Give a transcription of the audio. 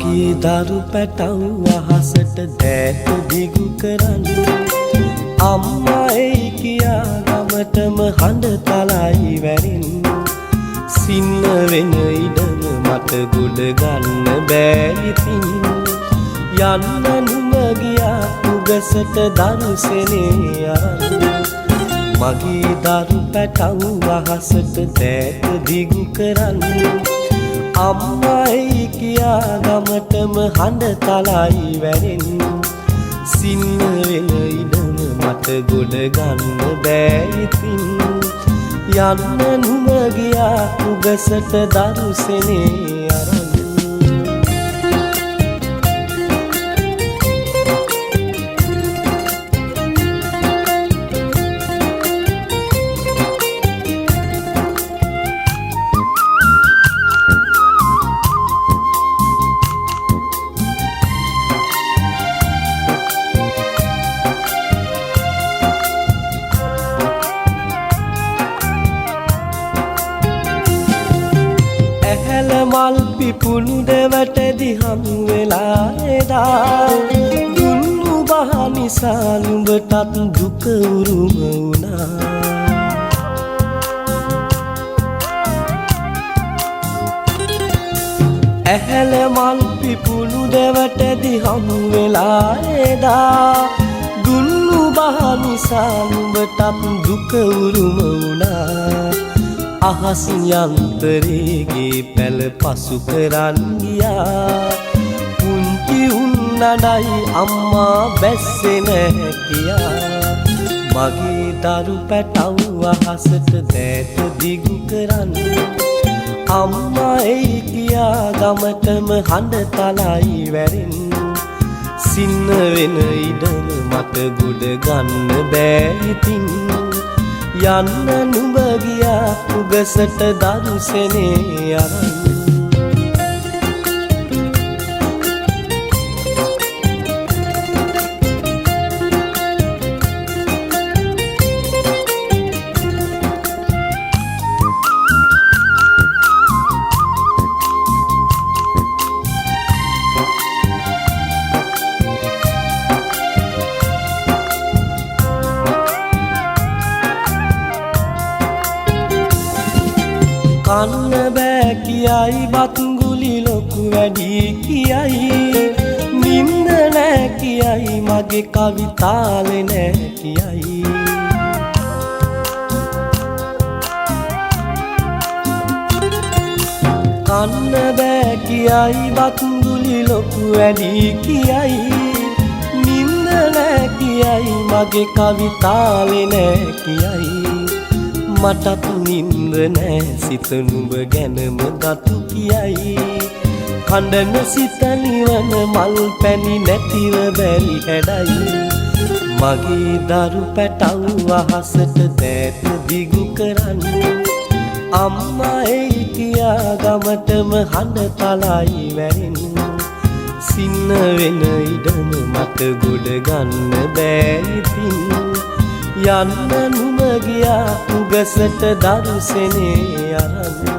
මගේ දරු පැටව් අහසට දෑත දිගු කරන්න අම්මා එයි කියා ගමටම හඬ තලයි වැරෙන්න සින්න වෙන ඉඩම මට ගොඩ ගන්න බෑ ඉතින් යන්න නුඹ ගියා උගසට දරුසෙනේ අරන් මගේ දරු පැටව් අහසට දෑත දිගු කරන්න අම්මා එයි කියා ගමටම හඬ තලයි වැරෙන්න සින්න වෙන ඉඩම මට ගොඩ ගන්න බෑ ඉතින් යන්න නුඹ ගියා උගසට දරුසෙනේ අරන් මල් පිපුණු දෙවටදි හමු වෙලා එදා දුන්නු බහ නිසා නුඹටත් දුක උරුම වුණා ඇහැල මල් පිපුණු දෙවටදි හමු වෙලා එදා දුන්නු බහ නිසා නුඹටත් දුක උරුම වුණා අහස් යන්තරේගේ පැල පසු කරන් ගියා පුංචි උන් නඩයි අම්මා බැස්සේ නැහැ කියා මගේ දරු පැටව් අහසට දෑත දිගු කරන් අම්මා එයි කියා ගමටම හඬ තලයි වැරෙන්න සින්න වෙන ඉඩම මට ගොඩ ගන්න බෑ ඉතින් යන්න නුඹ ගියා උගසට දරුසෙනේ අරන් කන්න බෑ කියයි බත්ගුලි ලොකු වැඩි කියයි නින්ද නෑ කියයි මගේ කවිතාලේ නෑ කියයි කන්න බෑ කියයි බත්ගුලි ලොකු වැඩි කියයි නින්ද නෑ කියයි මගේ කවිතාලේ නෑ කියයි මටත් නින්ද නෑ සිත නුඹ ගැනම ගතු කියයි කණ්ඩන සිත නිවන මල් පැණි නැතිව බැරි හැඩයි මගේ දරු පැටව් අහසට දෑත දිගු කරන්න අම්මා එයි කියා ගමටම හඬ තලයි වැරෙන්න සින්න වෙන ඉඩම මට ගොඩ ගන්න බෑ ඉතින් යන්න නුඹ ගියා උගසට දරුසෙනේ අරන්